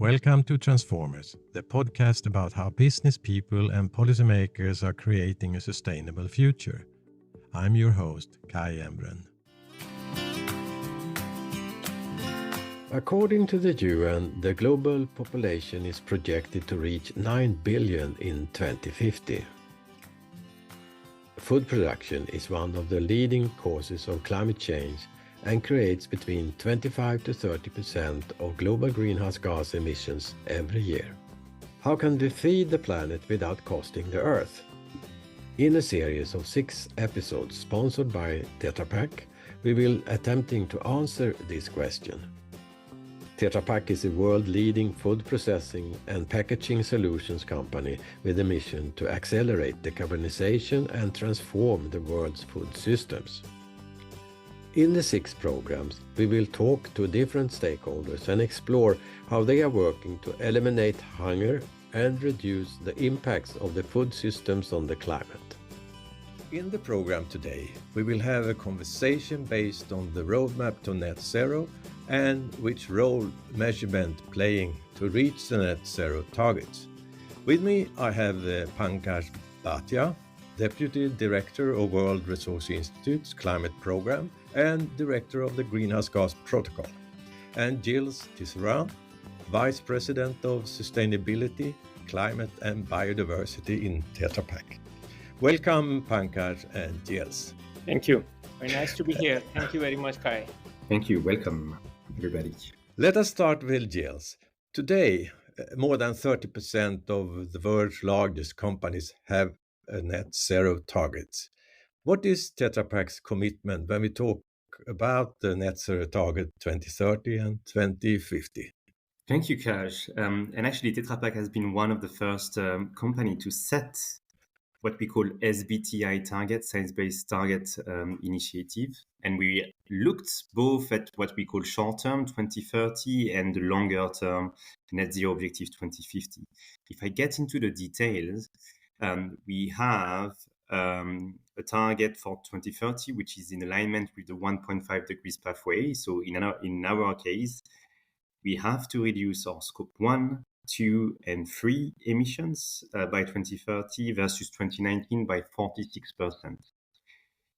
Welcome to Transformers, the podcast about how business people and policymakers are creating a sustainable future. I'm your host, Kai Embren. According to the UN, the global population is projected to reach 9 billion in 2050. Food production is one of the leading causes of climate change and creates between 25 to 30% of global greenhouse gas emissions every year. How can we feed the planet without costing the Earth? In a series of 6 episodes sponsored by Tetra Pak, we will attempting to answer this question. Tetra Pak is a world-leading food processing and packaging solutions company with a mission to accelerate decarbonization and transform the world's food systems. In the 6 programs, we will talk to different stakeholders and explore how they are working to eliminate hunger and reduce the impacts of the food systems on the climate. In the program today, we will have a conversation based on the roadmap to net zero and which role measurement playing to reach the net zero targets. With me, I have Pankaj Bhatia, Deputy Director of World Resources Institute's Climate Program and Director of the Greenhouse Gas Protocol, and Gilles Tisserand, Vice President of Sustainability, Climate and Biodiversity in Tetra Pak. Welcome, Pankaj and Gilles. Thank you. Very nice to be here. Thank you very much, Kai. Thank you. Welcome, everybody. Let us start with Gilles. Today, more than 30% of the world's largest companies have a net zero targets. What is Tetra Pak's commitment when we talk about the net zero target 2030 and 2050? Thank you, Kaj. And actually, Tetra Pak has been one of the first company to set what we call SBTI target, Science-Based Target Initiative. And we looked both at what we call short-term 2030 and the longer-term net zero objective 2050. If I get into the details, we have a target for 2030, which is in alignment with the 1.5 degrees pathway. So in our case, we have to reduce our scope 1, 2, and 3 emissions by 2030 versus 2019 by 46%.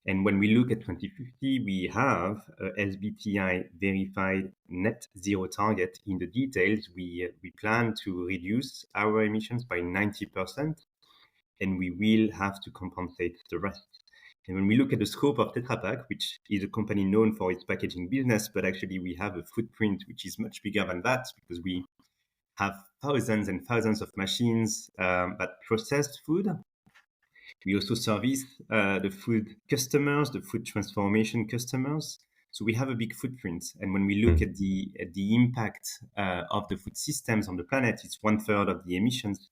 And when we look at 2050, we have a SBTI verified net zero target. In the details, we plan to reduce our emissions by 90%, and we will have to compensate the rest. And when we look at the scope of Tetra Pak, which is a company known for its packaging business, but actually we have a footprint which is much bigger than that because we have thousands and thousands of machines that process food. We also service the food customers, the food transformation customers. So we have a big footprint. And when we look at the impact of the food systems on the planet, it's 1/3 of the emissions.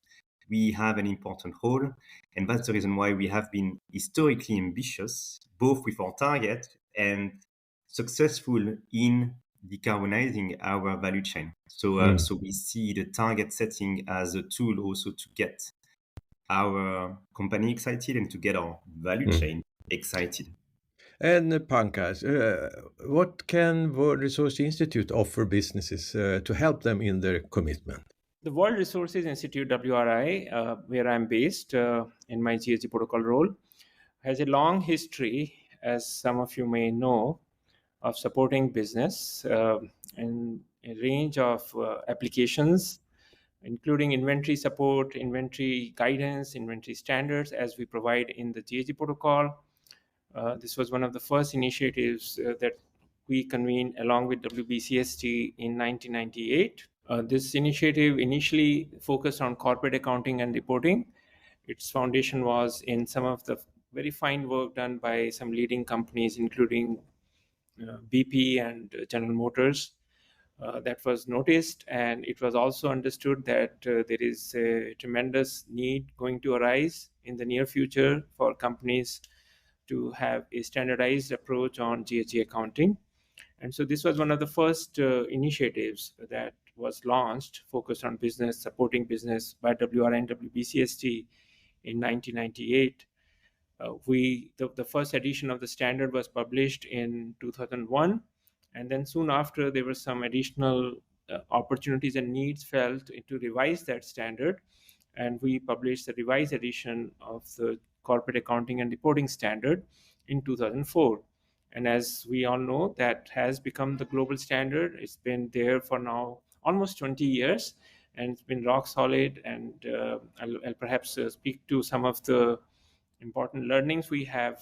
We have an important role. And that's the reason why we have been historically ambitious, both with our target and successful in decarbonizing our value chain. So we see the target setting as a tool also to get our company excited and to get our value chain excited. And Pankaj, what can World Resources Institute offer businesses to help them in their commitment? The World Resources Institute, WRI, where I'm based in my GHG protocol role, has a long history, as some of you may know, of supporting business in a range of applications, including inventory support, inventory guidance, inventory standards, as we provide in the GHG protocol. This was one of the first initiatives that we convened along with WBCST in 1998. This initiative initially focused on corporate accounting and reporting. Its foundation was in some of the very fine work done by some leading companies, including BP and General Motors. That was noticed, and it was also understood that there is a tremendous need going to arise in the near future for companies to have a standardized approach on GHG accounting. And so this was one of the first initiatives that was launched, focused on business, supporting business by WRI and WBCST in 1998. The first edition of the standard was published in 2001, and then soon after there were some additional opportunities and needs felt to revise that standard, and we published the revised edition of the Corporate Accounting and Reporting Standard in 2004. And as we all know, that has become the global standard. It's been there for now almost 20 years, and it's been rock solid. And I'll perhaps speak to some of the important learnings we have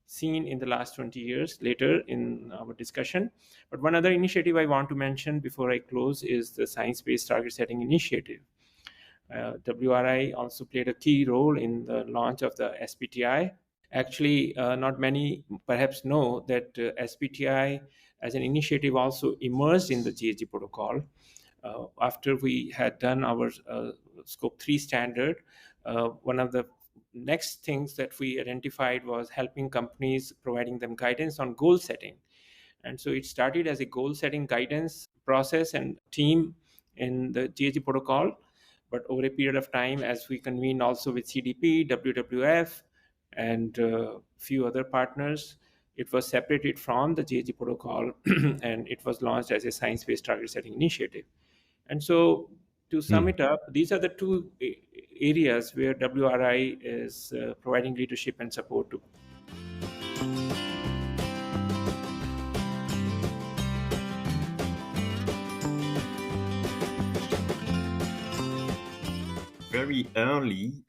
seen in the last 20 years later in our discussion. But one other initiative I want to mention before I close is the Science-Based Target Setting Initiative. WRI also played a key role in the launch of the SBTI. Actually, not many perhaps know that SBTI as an initiative also emerged in the GHG protocol. After we had done our Scope 3 standard, one of the next things that we identified was helping companies, providing them guidance on goal setting. And so it started as a goal setting guidance process and team in the GHG protocol. But over a period of time, as we convened also with CDP, WWF, and a few other partners, it was separated from the GHG protocol and it was launched as a science-based target setting initiative. And so to sum it up, these are the two areas where WRI is providing leadership and support to. Very early,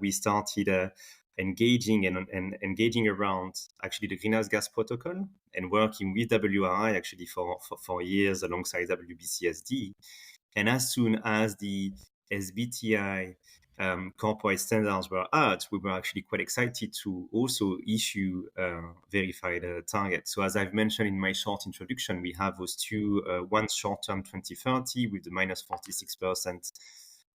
we started engaging and engaging around actually the greenhouse gas protocol and working with WRI actually for years alongside WBCSD. And as soon as the SBTI corporate standards were out, we were actually quite excited to also issue verified targets. So as I've mentioned in my short introduction, we have those two, one short-term 2030 with the minus 46%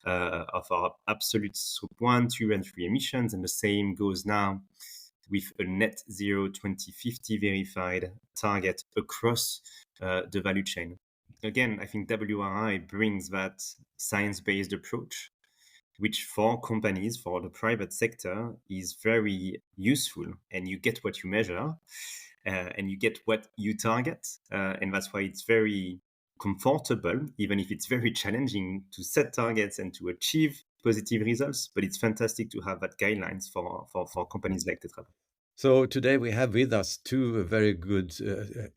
of our absolute Scope 1, 2, and 3 emissions. And the same goes now with a net zero 2050 verified target across the value chain. Again, I think WRI brings that science-based approach, which for companies, for the private sector, is very useful. And you get what you measure, and you get what you target. And that's why it's very comfortable, even if it's very challenging to set targets and to achieve positive results. But it's fantastic to have that guidelines for companies like Tetra. So today we have with us two very good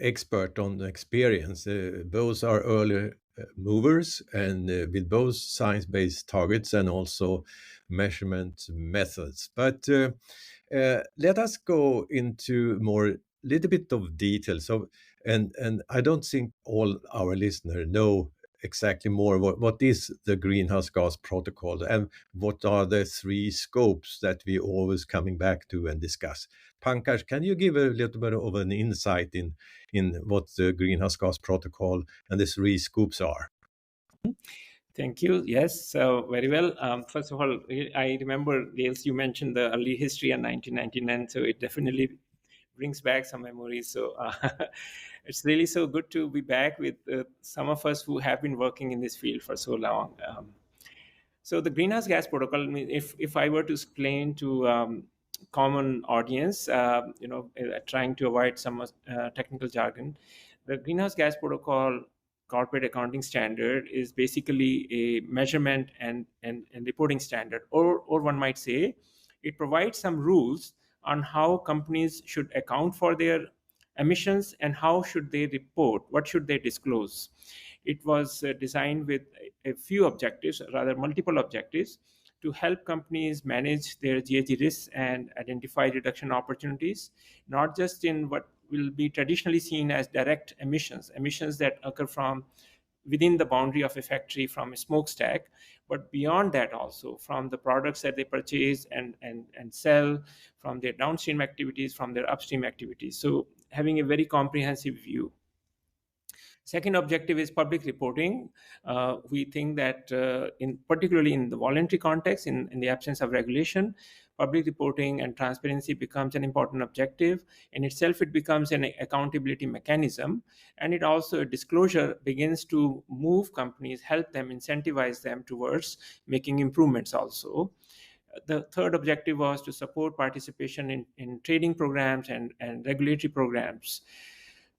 experts on experience. Both are early movers and with both science-based targets and also measurement methods. But let us go into more little bit of detail. So and I don't think all our listeners know exactly more what is the greenhouse gas protocol and what are the three scopes that we always coming back to and discuss. Pankaj, can you give a little bit of an insight in what the greenhouse gas protocol and the three scopes are? Thank you. Yes, so very well. First of all, I remember, Gilles, you mentioned the early history in 1999, so it definitely brings back some memories. So it's really so good to be back with some of us who have been working in this field for so long. So the greenhouse gas protocol, I mean, if I were to explain to common audience, trying to avoid some technical jargon, the greenhouse gas protocol corporate accounting standard is basically a measurement and reporting standard, or one might say it provides some rules on how companies should account for their emissions and how should they report, what should they disclose. It was designed with a few objectives, rather multiple objectives, to help companies manage their GHG risks and identify reduction opportunities, not just in what will be traditionally seen as direct emissions that occur from within the boundary of a factory from a smokestack, but beyond that also from the products that they purchase and sell, from their downstream activities, from their upstream activities. So having a very comprehensive view. Second objective is public reporting. We think that particularly in the voluntary context, in the absence of regulation, public reporting and transparency becomes an important objective. In itself, it becomes an accountability mechanism. And it also, disclosure begins to move companies, help them, incentivize them towards making improvements also. The third objective was to support participation in trading programs and regulatory programs.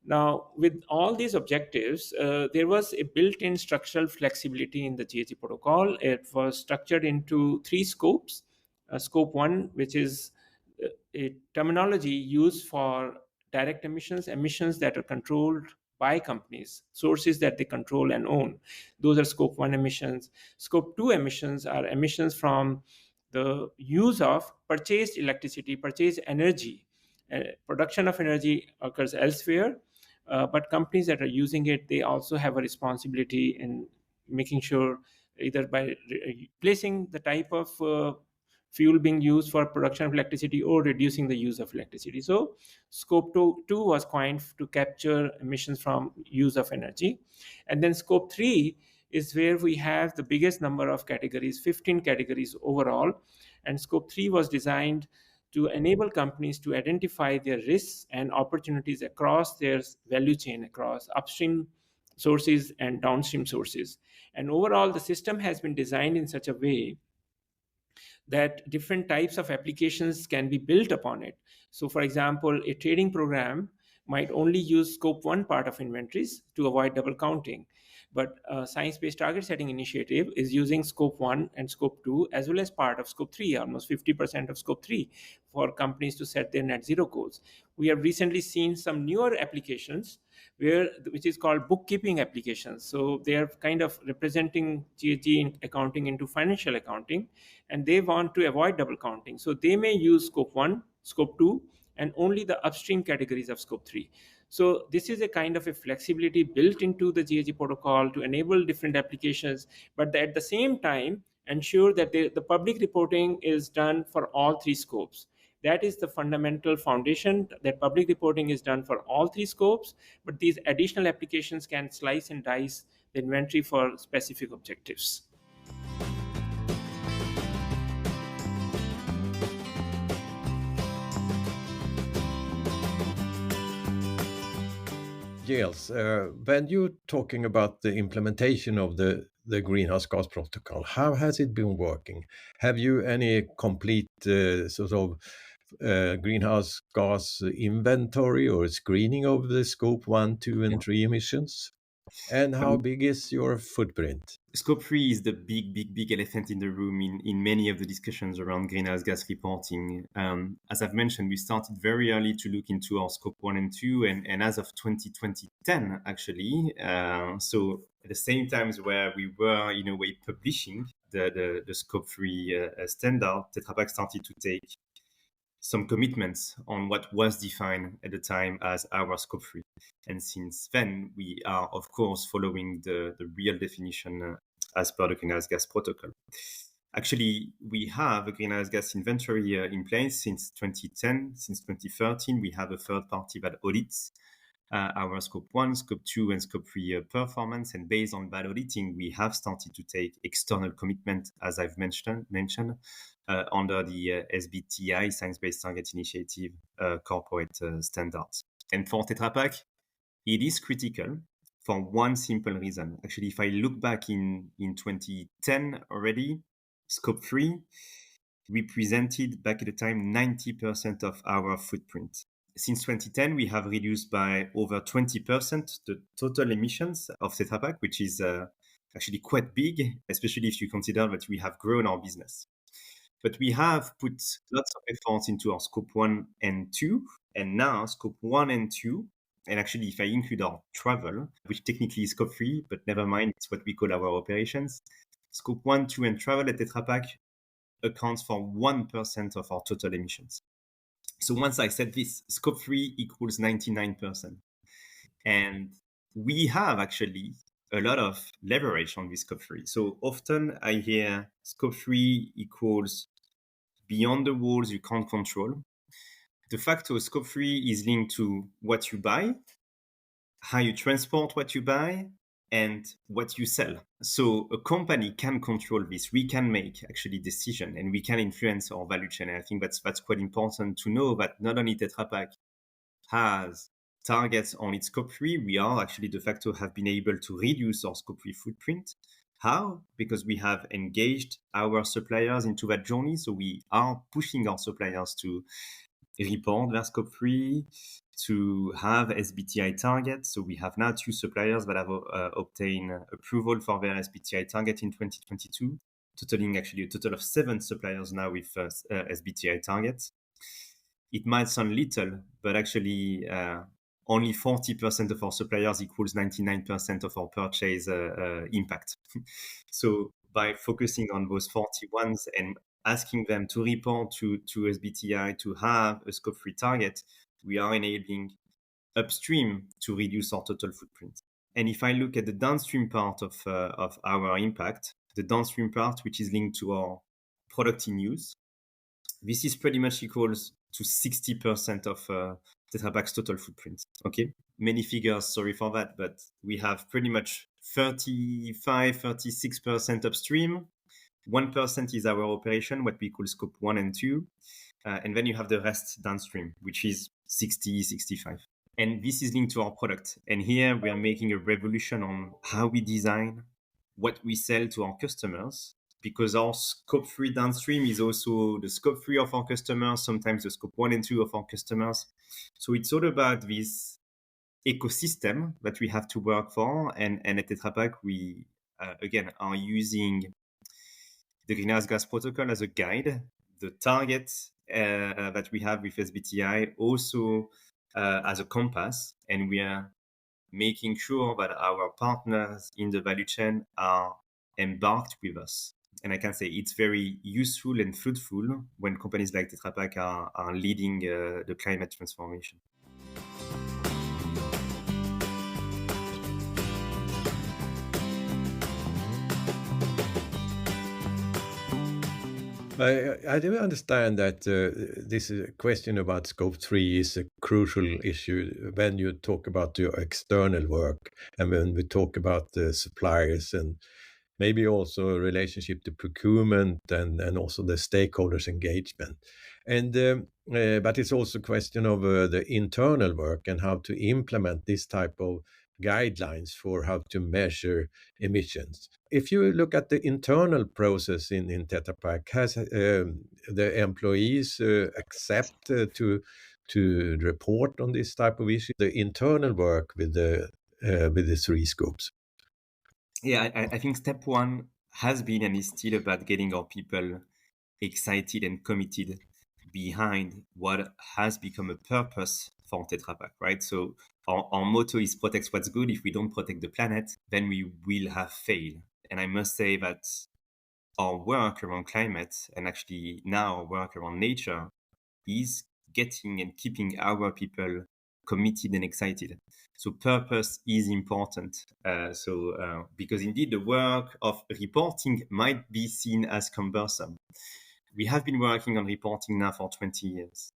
Now, with all these objectives, there was a built-in structural flexibility in the GHG protocol. It was structured into three scopes. Scope 1, which is a terminology used for direct emissions, emissions that are controlled by companies, sources that they control and own. Those are Scope 1 emissions. Scope 2 emissions are emissions from the use of purchased electricity, purchased energy. Production of energy occurs elsewhere, but companies that are using it, they also have a responsibility in making sure, either by replacing the type of fuel being used for production of electricity or reducing the use of electricity. So scope 2 was coined to capture emissions from use of energy. And then scope 3 is where we have the biggest number of categories, 15 categories overall. And scope 3 was designed to enable companies to identify their risks and opportunities across their value chain, across upstream sources and downstream sources. And overall, the system has been designed in such a way that different types of applications can be built upon it. So, for example, a trading program might only use scope 1 part of inventories to avoid double counting. But science-based target setting initiative is using scope 1 and scope 2 as well as part of scope 3, almost 50% of scope 3, for companies to set their net zero goals. We have recently seen some newer applications which is called bookkeeping applications. So they are kind of representing GHG accounting into financial accounting, and they want to avoid double counting. So they may use scope 1, scope 2, and only the upstream categories of scope 3. So this is a kind of a flexibility built into the GHG protocol to enable different applications, but at the same time ensure that the public reporting is done for all three scopes. That is the fundamental foundation, that public reporting is done for all three scopes, but these additional applications can slice and dice the inventory for specific objectives. Gilles, when you're talking about the implementation of the greenhouse gas protocol, how has it been working? Have you any complete sort of greenhouse gas inventory or screening of the scope 1, 2, and 3 emissions? And how big is your footprint? Scope 3 is the big elephant in the room in many of the discussions around greenhouse gas reporting. As I've mentioned, we started very early to look into our scope 1 and 2, and as of 2010, actually, so at the same times where we were, in a way, publishing the scope 3 standard, Tetra Pak started to take some commitments on what was defined at the time as our scope 3. And since then, we are, of course, following the real definition as per the greenhouse gas protocol. Actually, we have a greenhouse gas inventory in place since 2010. Since 2013, we have a third party that audits our scope 1, scope 2, and scope 3 performance. And based on that auditing, we have started to take external commitment, as I've mentioned under the SBTi, Science-Based Target Initiative corporate standards. And for Tetra Pak, it is critical for one simple reason. Actually, if I look back in 2010 already, scope 3 represented back at the time 90% of our footprint. Since 2010, we have reduced by over 20% the total emissions of Tetra Pak, which is actually quite big, especially if you consider that we have grown our business. But we have put lots of efforts into our scope 1 and 2, and now scope 1 and 2, and actually if I include our travel, which technically is scope 3, but never mind, it's what we call our operations, scope 1, 2, and travel at Tetra Pak accounts for 1% of our total emissions. So once I said this, scope 3 equals 99%. And we have actually a lot of leverage on this scope 3. So often I hear scope 3 equals beyond the walls you can't control. De facto, scope 3 is linked to what you buy, how you transport what you buy, and what you sell. So a company can control this. We can make actually decision, and we can influence our value chain. And I think that's quite important to know that not only Tetra Pak has targets on its scope 3, we are actually de facto have been able to reduce our scope 3 footprint. How? Because we have engaged our suppliers into that journey. So we are pushing our suppliers to report their scope 3, to have SBTi targets. So we have now 2 suppliers that have obtained approval for their SBTi target in 2022, totaling actually a total of 7 suppliers now with SBTi targets. It might sound little, but actually only 40% of our suppliers equals 99% of our purchase impact. So by focusing on those 41s and asking them to report to SBTi to have a scope 3 target, we are enabling upstream to reduce our total footprint. And if I look at the downstream part of our impact, the downstream part, which is linked to our product in use, this is pretty much equals to 60% of Tetra Pak's total footprint. Okay, many figures, sorry for that, but we have pretty much 36% upstream. 1% is our operation, what we call scope 1 and 2. And then you have the rest downstream, which is 65. And this is linked to our product. And here we are making a revolution on how we design what we sell to our customers, because our scope 3 downstream is also the scope 3 of our customers, sometimes the scope 1 and 2 of our customers. So it's all about this ecosystem that we have to work for. And at Tetra Pak, we, again, are using the greenhouse gas protocol as a guide, the targets that we have with SBTi also as a compass, and we are making sure that our partners in the value chain are embarked with us. And I can say it's very useful and fruitful when companies like Tetra Pak are leading the climate transformation. I do understand that this question about scope 3 is a crucial issue when you talk about your external work and when we talk about the suppliers and maybe also a relationship to procurement and also the stakeholders engagement. And but it's also a question of the internal work and how to implement this type of guidelines for how to measure emissions. If you look at the internal process in Tetra Pak, has the employees accept to report on this type of issue, the internal work with the 3 scopes? Yeah, I think step 1 has been and is still about getting our people excited and committed behind what has become a purpose for Tetra Pak, right? So our motto is protect what's good. If we don't protect the planet, then we will have failed. And I must say that our work around climate and actually now our work around nature is getting and keeping our people committed and excited. So purpose is important. Because indeed the work of reporting might be seen as cumbersome. We have been working on reporting now for 20 years.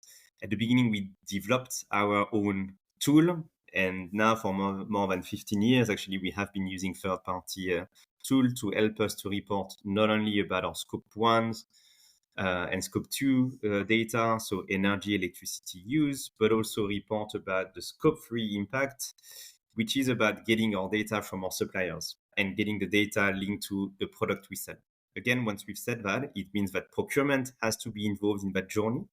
At the beginning, we developed our own tool, and now for more than 15 years, actually, we have been using third-party tool to help us to report not only about our scope 1s and scope 2 data, so energy, electricity use, but also report about the scope 3 impact, which is about getting our data from our suppliers and getting the data linked to the product we sell. Again, once we've said that, it means that procurement has to be involved in that journey,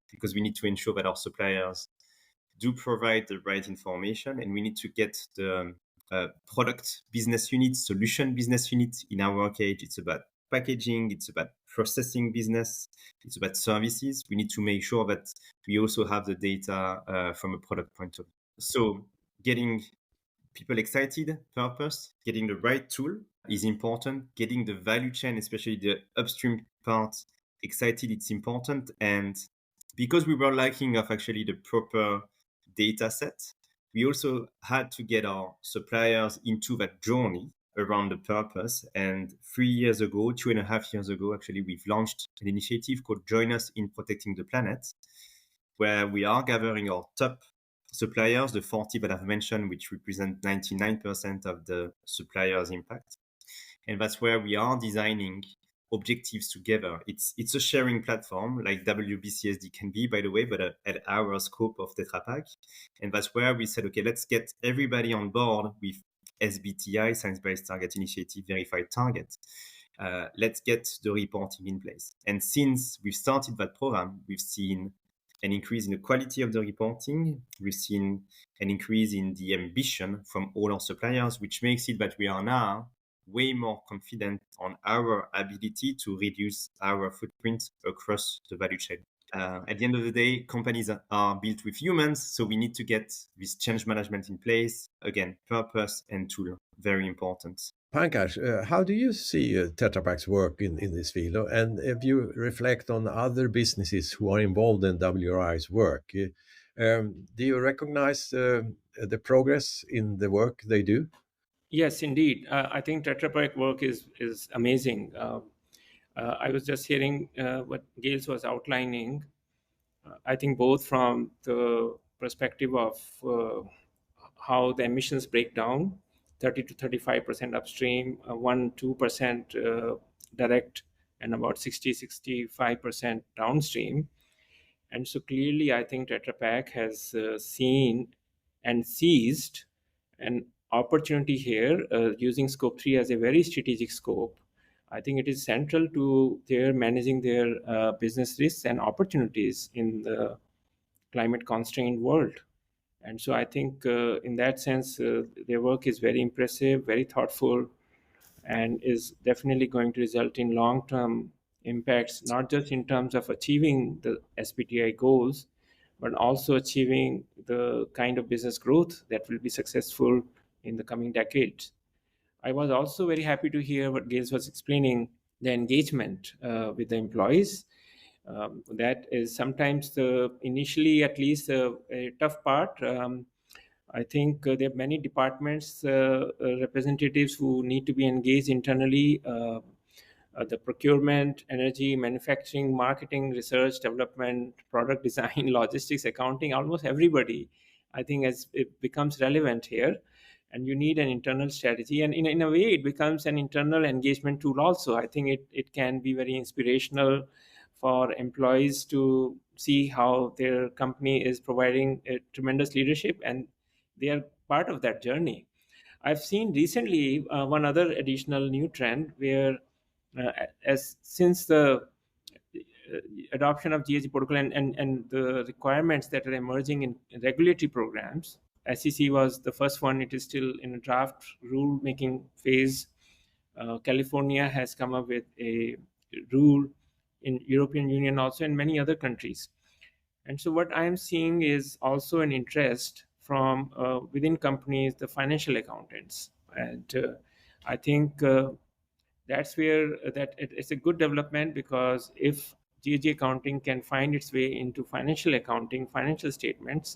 because we need to ensure that our suppliers do provide the right information, and we need to get the product business unit, solution business unit. In our case, it's about packaging, it's about processing business, it's about services. We need to make sure that we also have the data from a product point of view. So getting people excited, purpose, getting the right tool is important. Getting the value chain, especially the upstream part, excited, it's important. And because we were lacking of actually the proper data set, we also had to get our suppliers into that journey around the purpose. And 3 years ago, 2.5 years ago, actually, we've launched an initiative called Join Us in Protecting the Planet, where we are gathering our top suppliers, the 40 that I've mentioned, which represent 99% of the suppliers' impact. And that's where we are designing objectives together. It's a sharing platform like WBCSD can be, by the way, but at our scope of Tetra Pak. And that's where we said, okay, let's get everybody on board with SBTi, Science-Based Target Initiative verified targets. Let's get the reporting in place. And since we've started that program, we've seen an increase in the quality of the reporting. We've seen an increase in the ambition from all our suppliers, which makes it that we are now way more confident on our ability to reduce our footprint across the value chain. At the end of the day, companies are built with humans, so we need to get this change management in place. Again, purpose and tool, very important. Pankaj, how do you see Tetra Pak's work in this field? And if you reflect on other businesses who are involved in WRI's work, do you recognize the progress in the work they do? Yes, indeed. I think Tetra Pak work is amazing. I was just hearing what Gilles was outlining. I think both from the perspective of how the emissions break down, 30 to 35% upstream, 1-2% direct, and about 60-65% downstream. And so clearly, I think Tetra Pak has seen and seized an opportunity here using Scope 3 as a very strategic scope. I think it is central to their managing their business risks and opportunities in the climate constrained world. And so I think in that sense, their work is very impressive, very thoughtful, and is definitely going to result in long term impacts, not just in terms of achieving the SBTI goals, but also achieving the kind of business growth that will be successful in the coming decades. I was also very happy to hear what Gilles was explaining, the engagement with the employees. That is sometimes the initially at least a tough part. I think there are many departments, representatives who need to be engaged internally. The procurement, energy, manufacturing, marketing, research, development, product design, logistics, accounting, almost everybody, I think, as it becomes relevant here. And you need an internal strategy. And in a way, it becomes an internal engagement tool also. I think it can be very inspirational for employees to see how their company is providing a tremendous leadership and they are part of that journey. I've seen recently one other additional new trend where, as since the adoption of GHG protocol and the requirements that are emerging in regulatory programs, SEC was the first one. It is still in a draft rule making phase. California has come up with a rule in European Union, also in many other countries. And so what I'm seeing is also an interest from within companies, the financial accountants. And I think that's where it's a good development, because if GHG accounting can find its way into financial accounting, financial statements,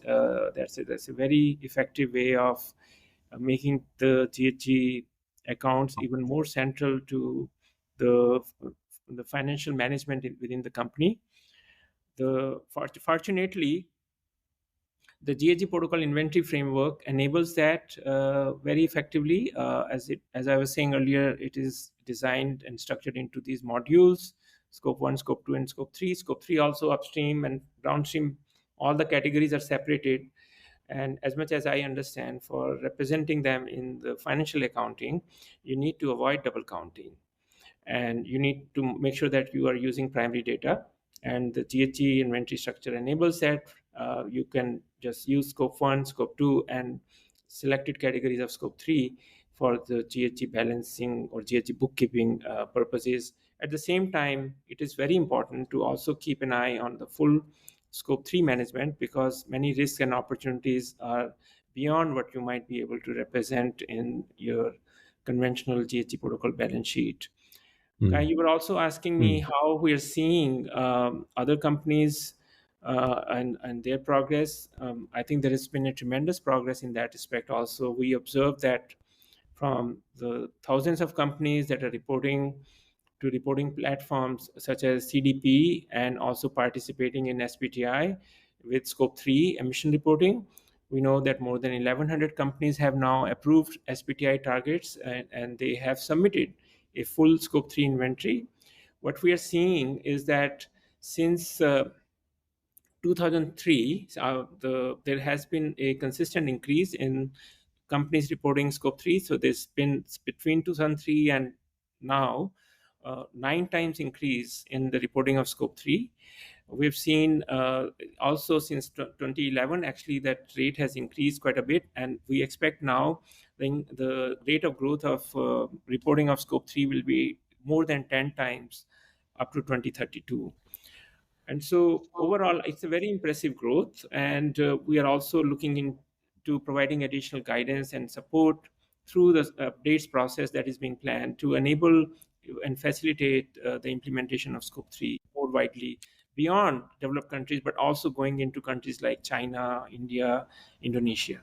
that's a very effective way of making the GHG accounts even more central to the financial management within the company. Fortunately, the GHG protocol inventory framework enables that very effectively. As I was saying earlier, it is designed and structured into these modules: Scope 1, Scope 2, and Scope 3. Scope 3 also upstream and downstream. All the categories are separated. And as much as I understand, for representing them in the financial accounting, you need to avoid double counting. And you need to make sure that you are using primary data. And the GHG inventory structure enables that. You can just use Scope 1, Scope 2, and selected categories of Scope 3 for the GHG balancing or GHG bookkeeping purposes. At the same time, it is very important to also keep an eye on the full Scope 3 management, because many risks and opportunities are beyond what you might be able to represent in your conventional GHG protocol balance sheet. You were also asking me how we are seeing other companies and their progress. I think there has been a tremendous progress in that respect. Also, we observe that from the thousands of companies that are reporting to reporting platforms such as CDP, and also participating in SBTI with Scope 3 emission reporting. We know that more than 1,100 companies have now approved SBTI targets, and they have submitted a full Scope 3 inventory. What we are seeing is that since 2003, there has been a consistent increase in companies reporting Scope 3. So there's been, between 2003 and now, 9 times increase in the reporting of Scope 3. We've seen also since 2011, actually, that rate has increased quite a bit, and we expect now the rate of growth of reporting of Scope 3 will be more than 10 times up to 2032. And so overall, it's a very impressive growth, and we are also looking into providing additional guidance and support through the updates process that is being planned to enable and facilitate the implementation of Scope 3 more widely beyond developed countries, but also going into countries like China, India, Indonesia.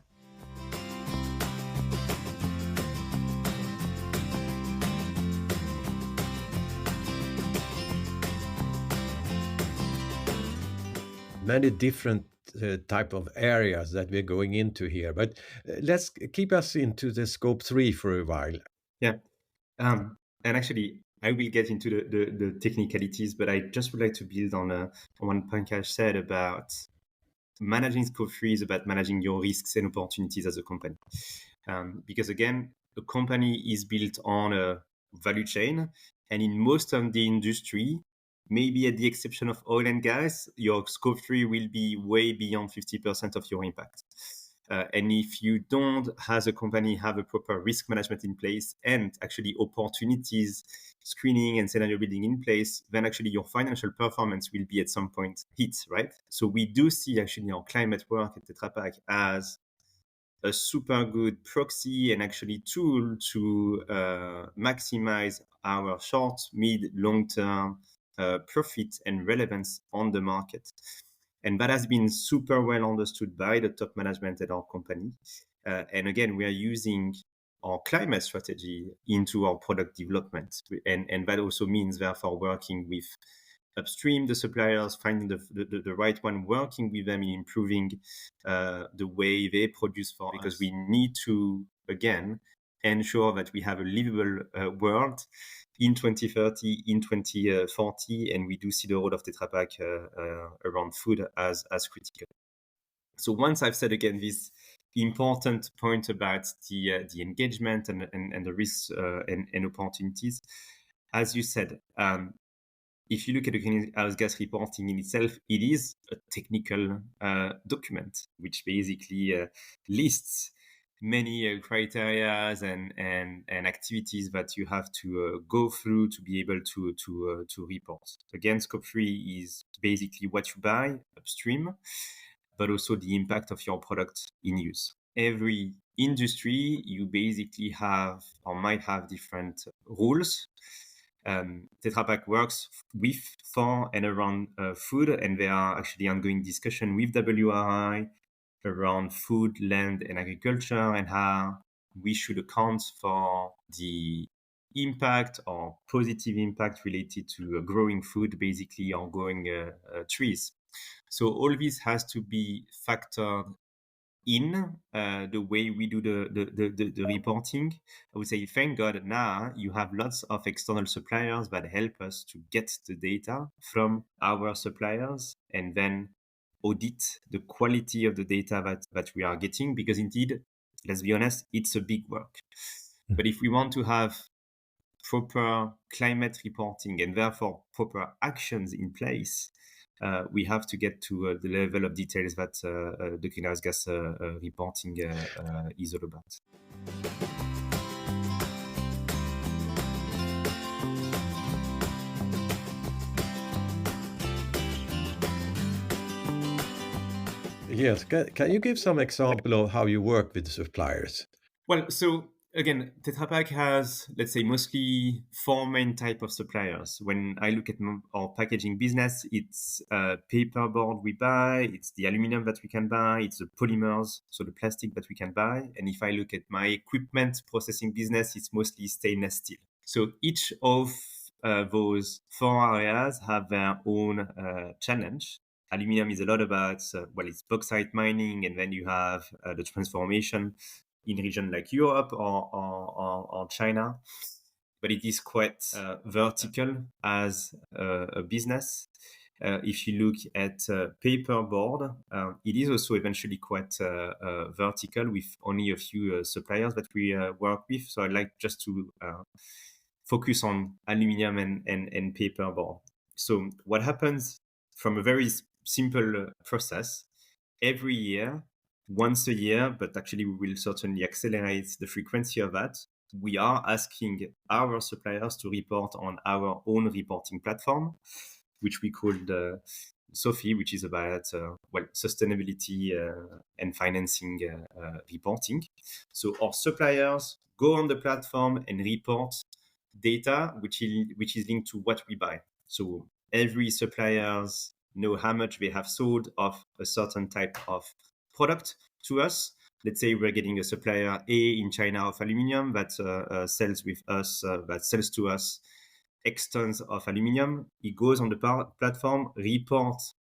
Many different type of areas that we're going into here, but let's keep us into the Scope 3 for a while. Yeah. And actually, I will get into the technicalities, but I just would like to build on what Pankaj said about managing Scope 3 is about managing your risks and opportunities as a company. Because again, a company is built on a value chain, and in most of the industry, maybe at the exception of oil and gas, your Scope 3 will be way beyond 50% of your impact. And if you don't, as a company, have a proper risk management in place and actually opportunities screening and scenario building in place, then actually your financial performance will be at some point hit, right? So we do see actually our climate work at Tetra Pak as a super good proxy and actually tool to maximize our short, mid, long-term profit and relevance on the market. And that has been super well understood by the top management at our company. And again, we are using our climate strategy into our product development. And that also means, therefore, working with upstream, the suppliers, finding the right one, working with them in improving the way they produce for us. Because we need to, again, ensure that we have a livable world in 2030, in 2040, and we do see the role of Tetra Pak around food as critical. So once I've said again this important point about the engagement and the risks and opportunities, as you said, if you look at the greenhouse gas reporting in itself, it is a technical document which basically lists many criteria and activities that you have to go through to be able to report. Again, Scope 3 is basically what you buy upstream, but also the impact of your product in use. Every industry, you basically have or might have different rules. Tetra Pak works with, for, and around food, and there are actually ongoing discussion with WRI around food, land, and agriculture, and how we should account for the impact or positive impact related to growing food, basically, or growing trees. So all this has to be factored in the way we do the reporting. I would say, thank God now you have lots of external suppliers that help us to get the data from our suppliers and then audit the quality of the data that we are getting, because indeed, let's be honest, it's a big work. But if we want to have proper climate reporting and therefore proper actions in place, we have to get to the level of details that the greenhouse gas reporting is all about. Yes, can you give some example of how you work with the suppliers? Well, so again, Tetra Pak has, let's say, mostly four main type of suppliers. When I look at our packaging business, it's paperboard we buy, it's the aluminum that we can buy, it's the polymers, so the plastic that we can buy. And if I look at my equipment processing business, it's mostly stainless steel. So each of those four areas have their own challenge. Aluminum is a lot about, it's bauxite mining, and then you have the transformation in region like Europe or China, but it is quite vertical as a business. If you look at paperboard, it is also eventually quite vertical with only a few suppliers that we work with. So I'd like just to focus on aluminum and paperboard. So what happens from a very simple process. Every year, once a year, but actually we will certainly accelerate the frequency of that, we are asking our suppliers to report on our own reporting platform, which we called Sophie, which is about sustainability and financing reporting. So our suppliers go on the platform and report data which is linked to what we buy. So every suppliers know how much they have sold of a certain type of product to us. Let's say we're getting a supplier A in China of aluminium that sells with us, that sells to us X tons of aluminium. It goes on the platform, reports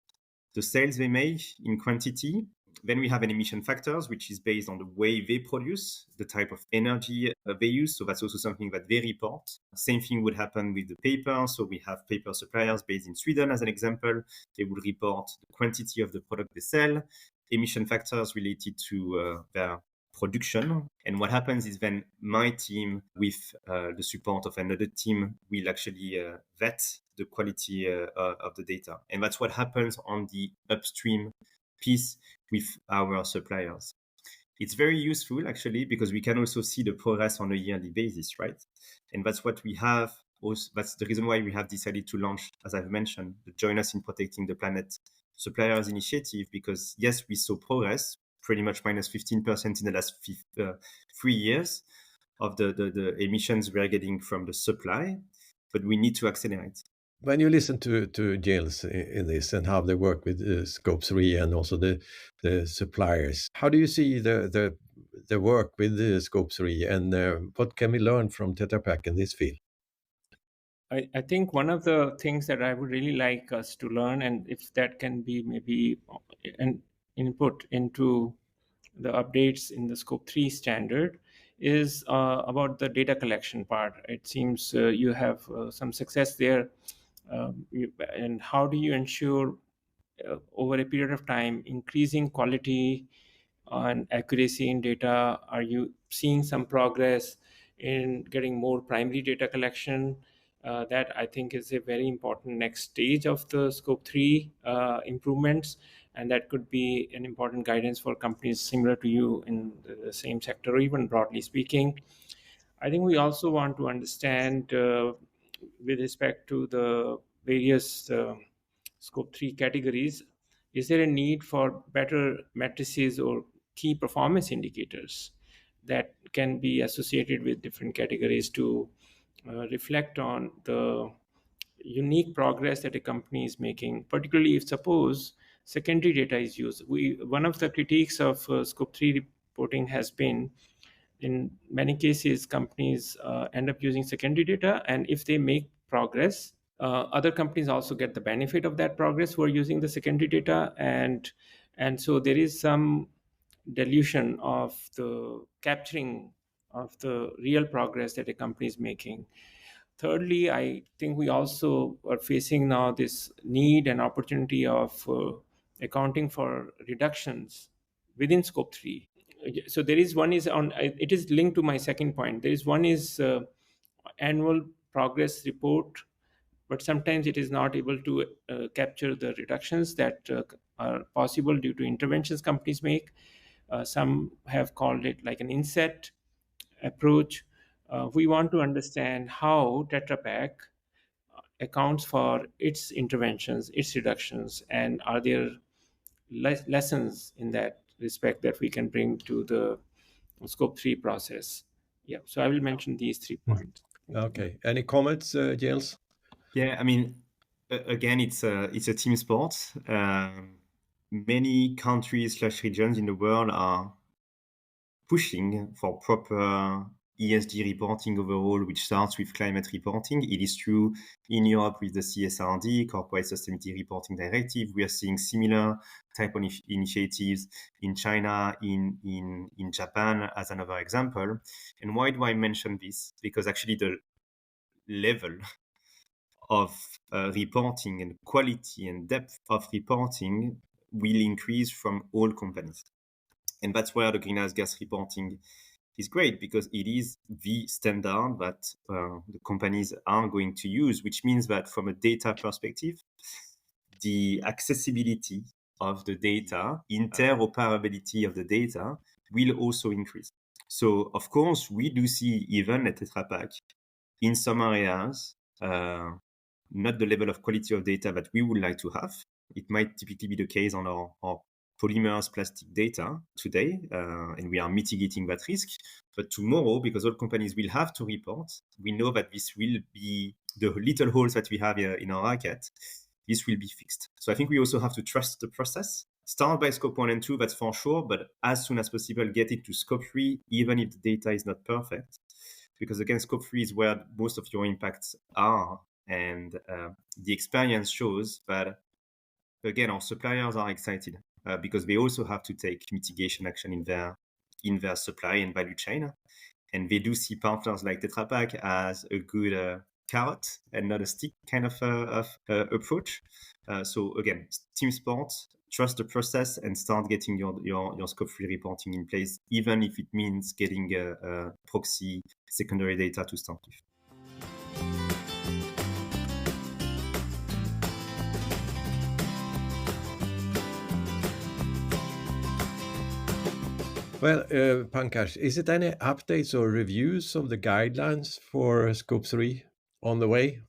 the sales they make in quantity. Then we have an emission factors, which is based on the way they produce, the type of energy they use. So that's also something that they report. Same thing would happen with the paper. So we have paper suppliers based in Sweden, as an example. They will report the quantity of the product they sell, emission factors related to their production. And what happens is then my team, with the support of another team, will actually vet the quality of the data. And that's what happens on the upstream piece with our suppliers. It's very useful, actually, because we can also see the progress on a yearly basis, right? And that's what we have. Also, that's the reason why we have decided to launch, as I've mentioned, the Join Us in Protecting the Planet Suppliers Initiative, because yes, we saw progress, pretty much minus 15% in the last 3 years of the emissions we are getting from the supply, but we need to accelerate. When you listen to Gilles in this and how they work with Scope 3 and also the suppliers, how do you see the work with the Scope 3 and what can we learn from Tetra Pak in this field? I think one of the things that I would really like us to learn, and if that can be maybe an input into the updates in the Scope 3 standard, is about the data collection part. It seems you have some success there. And how do you ensure over a period of time increasing quality and accuracy in data? Are you seeing some progress in getting more primary data collection? That I think is a very important next stage of the Scope 3 improvements, and that could be an important guidance for companies similar to you in the same sector, or even broadly speaking. I think we also want to understand with respect to the various Scope 3 categories, is there a need for better matrices or key performance indicators that can be associated with different categories to reflect on the unique progress that a company is making, particularly if suppose secondary data is used. One of the critiques of Scope 3 reporting has been, in many cases, companies end up using secondary data, and if they make progress, other companies also get the benefit of that progress who are using the secondary data, and so there is some dilution of the capturing of the real progress that a company is making. Thirdly, I think we also are facing now this need and opportunity of accounting for reductions within Scope 3. So there is one is on, it is linked to my second point. There is one is annual progress report, but sometimes it is not able to capture the reductions that are possible due to interventions companies make. Some have called it like an inset approach. We want to understand how Tetra Pak accounts for its interventions, its reductions, and are there lessons in that respect that we can bring to the Scope 3 process. Yeah, so I will mention these 3 points. Okay. Any comments, Gilles? Yeah, I mean, again, it's a team sport. Many countries/regions in the world are pushing for proper ESG reporting overall, which starts with climate reporting. It is true in Europe with the CSRD, Corporate Sustainability Reporting Directive. We are seeing similar type of initiatives in China, in Japan, as another example. And why do I mention this? Because actually the level of reporting and quality and depth of reporting will increase from all companies. And that's where the greenhouse gas reporting is great, because it is the standard that the companies are going to use, which means that from a data perspective, the accessibility of the data, interoperability of the data will also increase. So, of course, we do see even at Tetra Pak in some areas, not the level of quality of data that we would like to have. It might typically be the case on our polymers plastic data today, and we are mitigating that risk. But tomorrow, because all companies will have to report, we know that this will be the little holes that we have in our racket. This will be fixed. So I think we also have to trust the process. Start by scope 1 and 2, that's for sure, but as soon as possible, get it to scope 3, even if the data is not perfect. Because again, scope 3 is where most of your impacts are. And the experience shows that, again, our suppliers are excited because they also have to take mitigation action in their supply and value chain. And they do see partners like Tetra Pak as a good carrot and not a stick kind of approach. So again, team sport, trust the process, and start getting your scope 3 reporting in place, even if it means getting a proxy secondary data to start with. Well, Pankaj, is it any updates or reviews of the guidelines for Scope 3 on the way?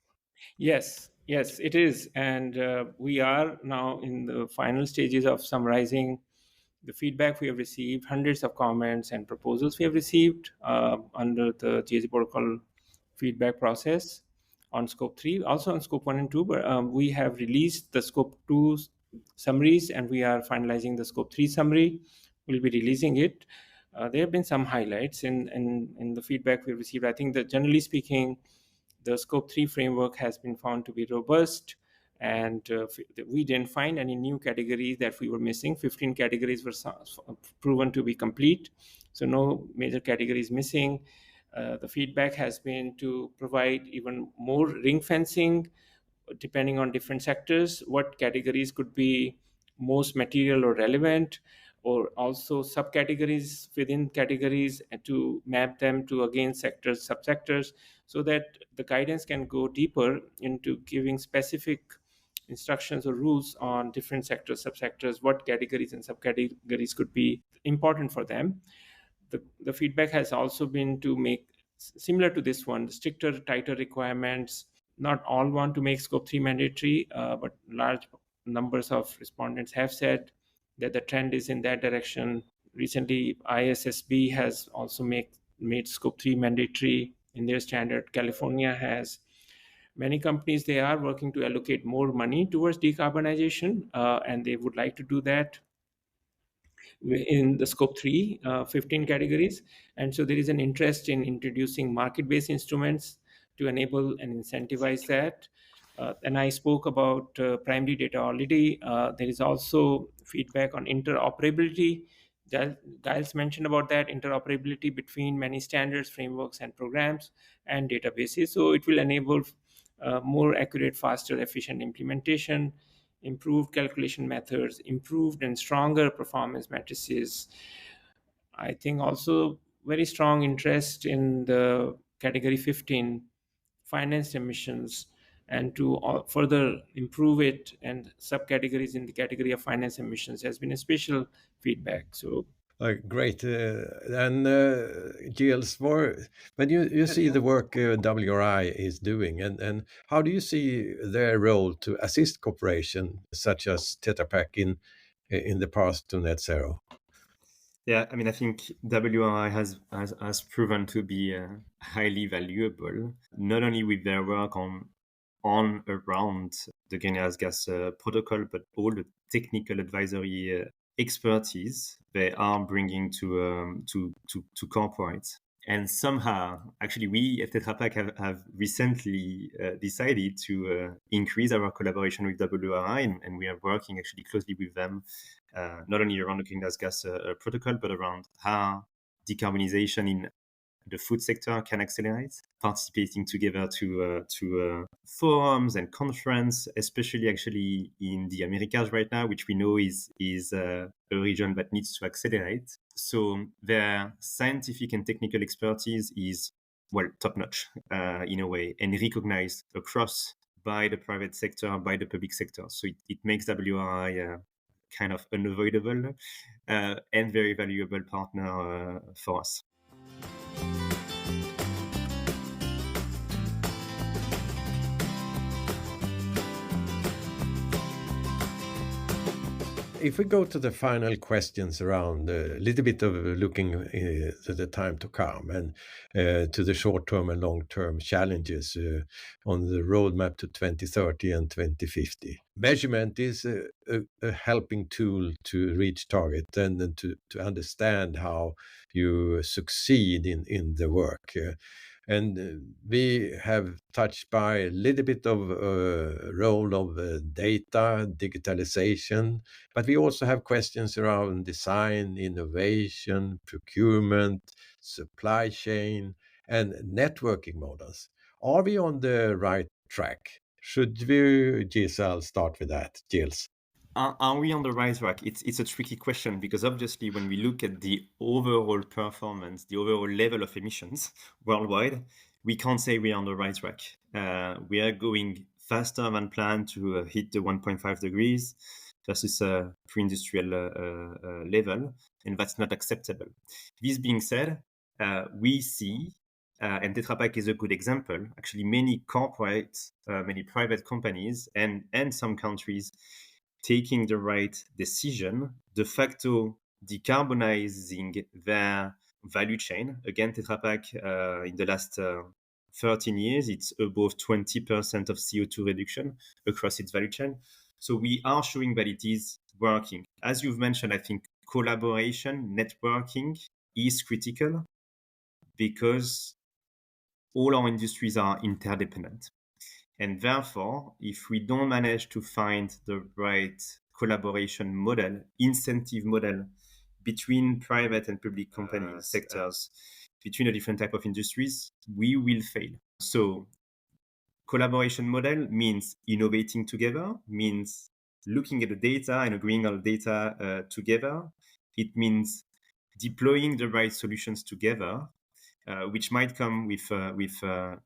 Yes, it is. And we are now in the final stages of summarizing the feedback we have received, hundreds of comments and proposals we have received under the GSE protocol feedback process on Scope 3, also on Scope 1 and 2. But we have released the Scope 2 summaries, and we are finalizing the Scope 3 summary. We'll be releasing it. There have been some highlights in the feedback we received. I think that generally speaking, the Scope 3 framework has been found to be robust, and we didn't find any new categories that we were missing. 15 categories were proven to be complete, so no major categories missing. The feedback has been to provide even more ring fencing depending on different sectors, what categories could be most material or relevant, or also subcategories within categories, and to map them to again sectors, subsectors, so that the guidance can go deeper into giving specific instructions or rules on different sectors, subsectors, what categories and subcategories could be important for them. The feedback has also been to make, similar to this one, stricter, tighter requirements. Not all want to make Scope 3 mandatory, but large numbers of respondents have said that the trend is in that direction. Recently, ISSB has also made Scope 3 mandatory in their standard. California has. Many companies, they are working to allocate more money towards decarbonization, and they would like to do that in the Scope 3, 15 categories. And so there is an interest in introducing market-based instruments to enable and incentivize that. And I spoke about primary data already. There is also feedback on interoperability. Gilles mentioned about that, interoperability between many standards, frameworks, and programs and databases. So it will enable more accurate, faster, efficient implementation, improved calculation methods, improved and stronger performance matrices. I think also very strong interest in the category 15, financed emissions, and to further improve it, and subcategories in the category of finance emissions has been a special feedback. So Great. And Gilles, when you see the work WRI is doing, and how do you see their role to assist cooperation such as Tetra Pak in the path to net zero? Yeah, I mean, I think WRI has proven to be highly valuable, not only with their work on around the greenhouse gas protocol, but all the technical advisory expertise they are bringing to corporates. And somehow, actually, we at Tetra Pak have recently decided to increase our collaboration with WRI, and we are working actually closely with them, not only around the greenhouse gas protocol, but around how decarbonization in the food sector can accelerate, participating together to forums and conference, especially actually in the Americas right now, which we know is a region that needs to accelerate. So their scientific and technical expertise is, well, top-notch in a way, and recognized across by the private sector, by the public sector. So it makes WRI kind of unavoidable and very valuable partner for us. If we go to the final questions around a little bit of looking to the time to come and to the short-term and long-term challenges on the roadmap to 2030 and 2050. Measurement is a helping tool to reach target and to understand how you succeed in the work. And we have touched by a little bit of role of data, digitalization, but we also have questions around design, innovation, procurement, supply chain, and networking models. Are we on the right track? Should we, Gilles, I'll start with that. Gilles. Are we on the right track? It's a tricky question because obviously when we look at the overall performance, the overall level of emissions worldwide, we can't say we're on the right track. We are going faster than planned to hit the 1.5 degrees versus a pre-industrial level, and that's not acceptable. This being said, we see, and Tetra Pak is a good example, actually many corporate, many private companies and some countries taking the right decision, de facto decarbonizing their value chain. Again, Tetra Pak in the last 13 years, it's above 20% of CO2 reduction across its value chain. So we are showing that it is working. As you've mentioned, I think collaboration, networking is critical because all our industries are interdependent. And therefore, if we don't manage to find the right collaboration model, incentive model between private and public companies, sectors, between the different type of industries, we will fail. So collaboration model means innovating together, means looking at the data and agreeing on the data together. It means deploying the right solutions together, which might come with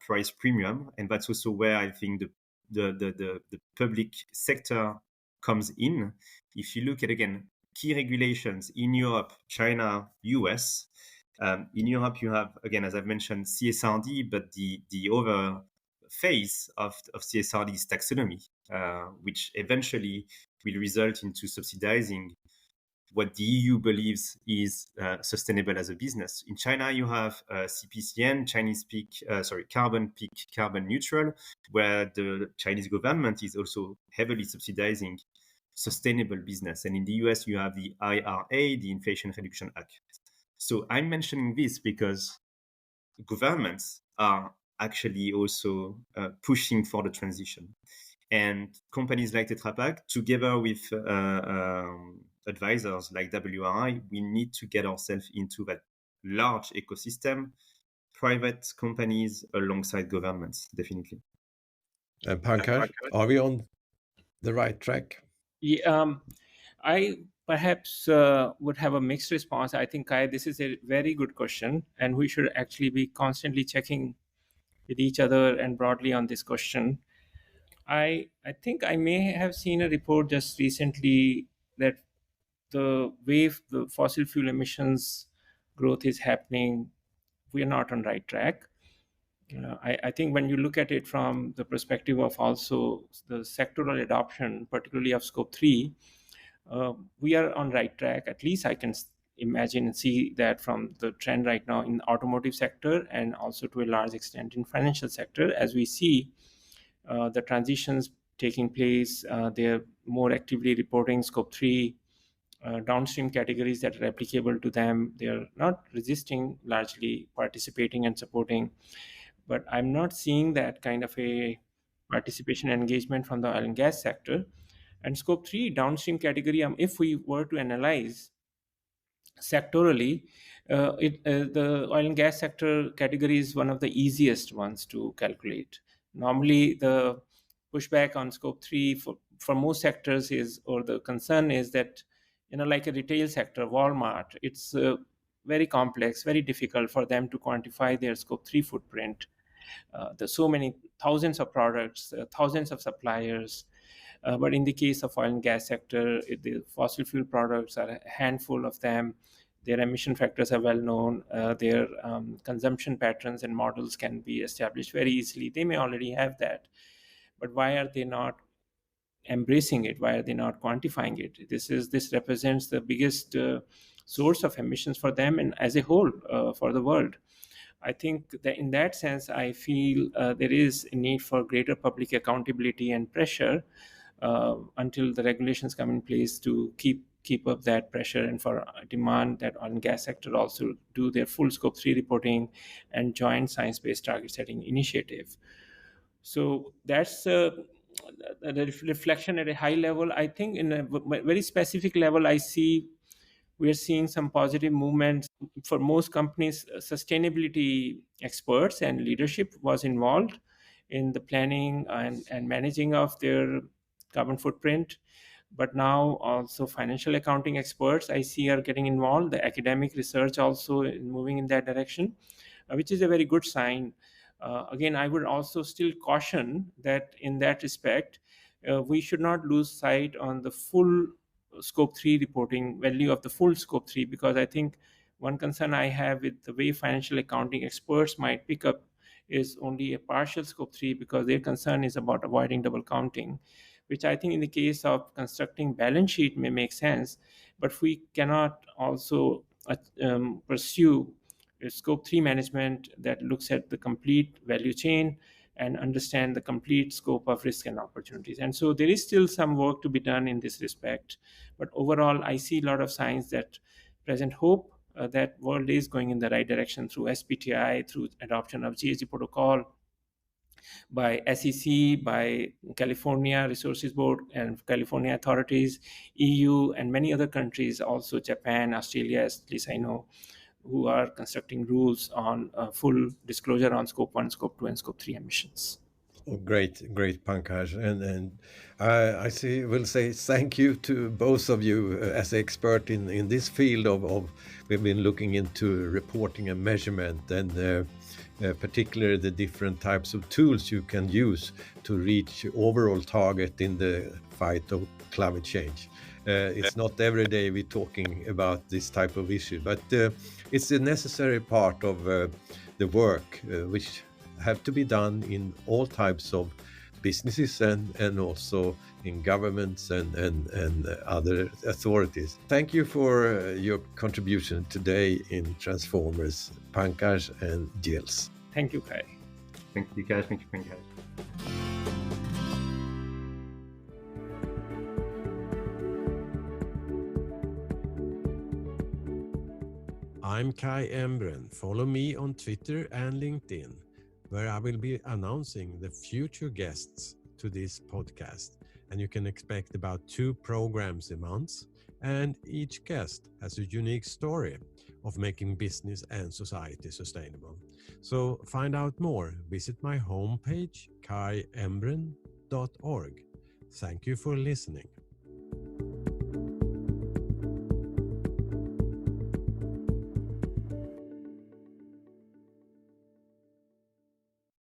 price premium, and that's also where I think the public sector comes in. If you look at again key regulations in Europe, China, US. In Europe, you have again, as I've mentioned, CSRD, but the other phase of CSRD is taxonomy, which eventually will result into subsidizing what the EU believes is sustainable as a business. In China, you have CPCN, carbon peak, carbon neutral, where the Chinese government is also heavily subsidizing sustainable business. And in the US, you have the IRA, the Inflation Reduction Act. So I'm mentioning this because governments are actually also pushing for the transition. And companies like Tetra Pak, together with advisors like WRI, we need to get ourselves into that large ecosystem, private companies alongside governments, definitely. And Pankaj, are we on the right track? Yeah, I perhaps would have a mixed response. I think, Kai, this is a very good question, and we should actually be constantly checking with each other and broadly on this question. I think I may have seen a report just recently that the way the fossil fuel emissions growth is happening, we are not on right track. I think when you look at it from the perspective of also the sectoral adoption, particularly of scope 3, we are on right track. At least I can imagine and see that from the trend right now in the automotive sector and also to a large extent in financial sector. As we see the transitions taking place, they're more actively reporting scope 3 downstream categories that are applicable to them. They're not resisting, largely participating and supporting. But I'm not seeing that kind of a participation engagement from the oil and gas sector. And scope 3 downstream category, if we were to analyze sectorally, the oil and gas sector category is one of the easiest ones to calculate. Normally, the pushback on scope 3 for most sectors is, or the concern is that, like a retail sector, Walmart, it's very complex, very difficult for them to quantify their scope 3 footprint. There's so many thousands of products, thousands of suppliers. But in the case of oil and gas sector, the fossil fuel products are a handful of them. Their emission factors are well known. Their consumption patterns and models can be established very easily. They may already have that, but why are they not embracing it? Why are they not quantifying it? This represents the biggest source of emissions for them and as a whole for the world. I think that in that sense, I feel there is a need for greater public accountability and pressure until the regulations come in place to keep up that pressure, and for demand that oil and gas sector also do their full scope 3 reporting and joint science-based target setting initiative. So that's the reflection at a high level. I think in a very specific level, we're seeing some positive movements. For most companies, sustainability experts and leadership was involved in the planning and managing of their carbon footprint. But now also financial accounting experts I see are getting involved. The academic research also is moving in that direction, which is a very good sign. Again, I would also still caution that in that respect, we should not lose sight on the full scope 3 reporting value of the full scope 3, because I think one concern I have with the way financial accounting experts might pick up is only a partial scope 3, because their concern is about avoiding double counting, which I think in the case of constructing balance sheet may make sense. But we cannot also pursue a scope 3 management that looks at the complete value chain and understand the complete scope of risk and opportunities. And so there is still some work to be done in this respect. But overall, I see a lot of signs that present hope that world is going in the right direction through SBTI, through adoption of GHG protocol by SEC, by California Resources Board and California authorities, EU, and many other countries, also Japan, Australia, at least I know, who are constructing rules on full disclosure on scope 1, scope 2, and scope 3 emissions. Oh, great, Pankaj. And I will say thank you to both of you as expert in this field of we've been looking into reporting and measurement, and particularly the different types of tools you can use to reach overall target in the fight of climate change. It's not every day we're talking about this type of issue, but it's a necessary part of the work which have to be done in all types of businesses and also in governments and other authorities. Thank you for your contribution today in Transformers, Pankaj and Gilles. Thank you, Kai. Thank you, guys. Thank you, Pankaj. I'm Kai Embren. Follow me on Twitter and LinkedIn, where I will be announcing the future guests to this podcast. And you can expect about 2 programs a month. And each guest has a unique story of making business and society sustainable. So find out more. Visit my homepage, kaiembren.org. Thank you for listening.